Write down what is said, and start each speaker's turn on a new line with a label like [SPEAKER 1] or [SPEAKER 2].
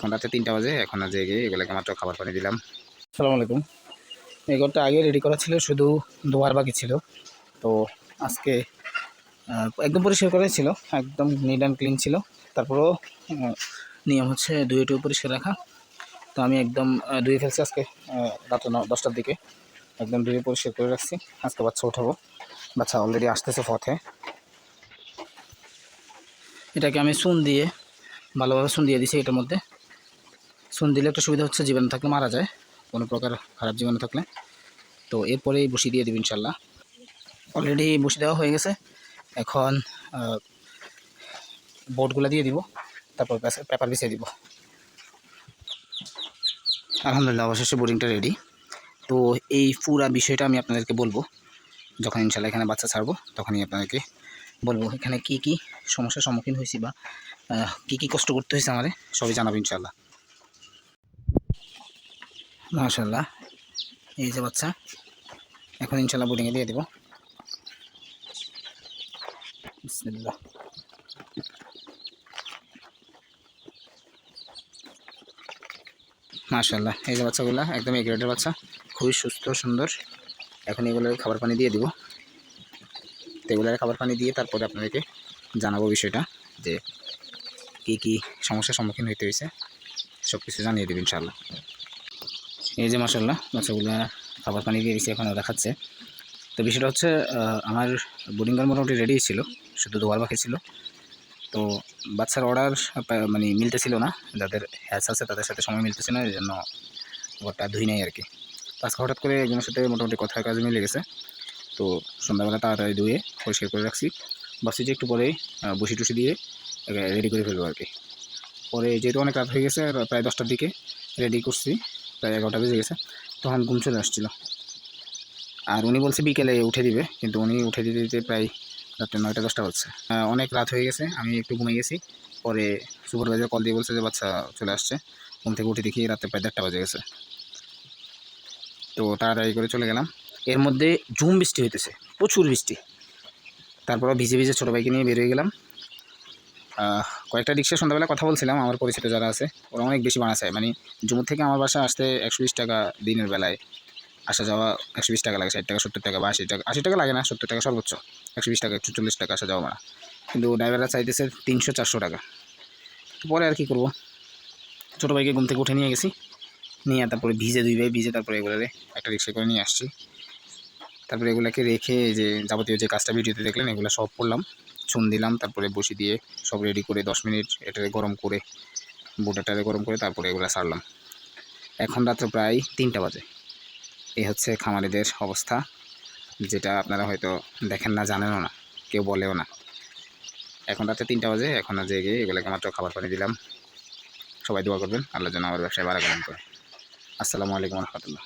[SPEAKER 1] এখন রাতে 3টা বাজে, এখন জেগে এগুলোকে মাত্র খাবার পানি দিলাম। আসসালামু আলাইকুম। এই ঘরটা আগে রেডি করা ছিল, শুধু ধোয়ার বাকি ছিল। তো আজকে একদম পরিষ্কার করা ছিল, একদম নিট অ্যান্ড ক্লিন ছিল। তারপরেও নিয়ম হচ্ছে ধুয়ে পরিষ্কার রাখা। তো আমি একদম ধুয়ে ফেলছি আজকে রাত 10টার দিকে, একদম ধুয়ে পরিষ্কার করে রাখছি। আজকে বাচ্চা উঠাবো, বাচ্চা অলরেডি আসতেছে পথে। এটাকে আমি চুন দিয়ে ভালোভাবে চুন দিয়ে দিছি। এটার মধ্যে চুন দিলে একটা সুবিধা হচ্ছে, জীবাণু থাকলে মারা যায়, কোনো প্রকার খারাপ জীবাণু থাকলে। তো এরপরেই বসি দিয়ে দেব ইনশাল্লাহ। অলরেডি বসি দেওয়া হয়ে গেছে। এখন বোর্ডগুলো দিয়ে দিব, তারপর পেপার বিছিয়ে দিব। আলহামদুলিল্লাহ, অবশেষে বোর্ডিংটা রেডি। তো এই পুরা বিষয়টা আমি আপনাদেরকে বলবো যখন ইনশাল্লাহ এখানে বাচ্চা ছাড়বো, তখনই আপনাদেরকে বলবো এখানে কি কি সমস্যার সম্মুখীন হয়েছি বা কি কি কষ্ট করতে হয়েছে আমাদের, সবই জানাবো ইনশাল্লাহ। মাশাআল্লাহ, এই যে বাচ্চা, এখন ইনশাল্লাহ বোর্ডিংয়ে দিয়ে দেবো। বিসমিল্লাহ। মাশাআল্লাহ, এই যে বাচ্চাগুলো একদম এ গ্রেডের বাচ্চা, খুবই সুস্থ সুন্দর। এখন এগুলোর খাবার পানি দিয়ে দিব। তো এগুলোর খাবার পানি দিয়ে তারপরে আপনাদেরকে জানাবো বিষয়টা, যে কি কি সমস্যার সম্মুখীন হইতে হয়েছে, সব কিছু জানিয়ে দেবেন ইনশাআল্লাহ। এই যে মাশাআল্লাহ, বাচ্চাগুলো খাবার পানি দিয়ে দিয়েছি, এখন ওরা খাচ্ছে। তো বিষয়টা হচ্ছে, আমার বোর্ডিংয়ের মোটামুটি রেডি ছিল, শুধু ধোয়ার বাকি ছিল। তো বাচ্চার অর্ডার মানে মিলতেছিল না, যাদের হ্যাচ আছে তাদের সাথে সময় মিলতেছে না, এই জন্য ঘরটা ধুই নাই আর কি। তো আজকে হঠাৎ করে একজনের সাথে মোটামুটি কথার কাজে মিলে গেছে। তো সন্ধ্যাবেলা তাড়াতাড়ি ধুয়ে পরিষ্কার করে রাখছি। ভাবছি যে একটু পরে বসি টুসি দিয়ে রেডি করে ফেলবো আর কি। পরে যেহেতু অনেক রাত হয়ে গেছে, প্রায় 10টার দিকে রেডি করছি, প্রায় 11টা বেজে গেছে, তখন ঘুম চলে আসছিলো। আর উনি বলছে বিকেলে উঠে দিবে, কিন্তু উনি উঠে দিতে দিতে প্রায় রাত্রে 9টা 10টা হচ্ছে। অনেক রাত হয়ে গেছে, আমি একটু ঘুমিয়ে গেছি। পরে সুপারভাইজার কল দিয়ে বলছে যে বাচ্চা চলে আসছে। ঘুম থেকে উঠে দেখি রাত্রে প্রায় 1:30 বাজে গেছে। তো তাড়াতাড়ি করে চলে গেলাম। এর মধ্যে ঝুম বৃষ্টি হইতেছে, প্রচুর বৃষ্টি। তারপরে ভিজে ভিজে ছোটো ভাইকে নিয়ে বের হয়ে গেলাম। কয়েকটা রিক্সা সন্ধ্যাবেলা কথা বলছিলাম, আমার পরিচিত যারা আছে ওরা অনেক বেশি ভাড়া চায়। মানে জম্মু থেকে আমার বাসা আসতে 120 টাকা দিনের বেলায়, আসা যাওয়া 120 টাকা লাগে, 60 টাকা 70 টাকা বা 80 টাকা লাগে না, 70 টাকা সর্বোচ্চ, 120 টাকা 140 টাকা আসা যাওয়া ভাড়া। কিন্তু ড্রাইভাররা চাইতেছে 300-400 টাকা। পরে আর কি করবো, ছোটো ভাইকে ঘুম থেকে উঠে নিয়ে গেছি, নিয়ে তারপরে ভিজে 2 ভাই ভিজে তারপরে এগুলোরে একটা রিক্সা করে নিয়ে আসছি। তারপরে এগুলোকে রেখে যে যাবতীয় যে কাজটা ভিডিওতে দেখলেন এগুলো সব করলাম, চুন দিলাম, তারপরে বসি দিয়ে সব রেডি করে 10 মিনিট এটারে গরম করে, বোটাটারে গরম করে তারপরে এগুলো ছাড়লাম। এখন রাত্র প্রায় 3টা বাজে। এই হচ্ছে খামারিদের অবস্থা, যেটা আপনারা হয়তো দেখেন না, জানেনও না, কেউ বলেও না। এখন রাতে 3টা বাজে, এখন জেগে এগুলোকে মাত্র খাবার পানি দিলাম। সবাই দোয়া করবেন আল্লাহ যেন আমার ব্যবসায় বাড়ানো করে। আসসালামু আলাইকুম রহমতুল্লাহ।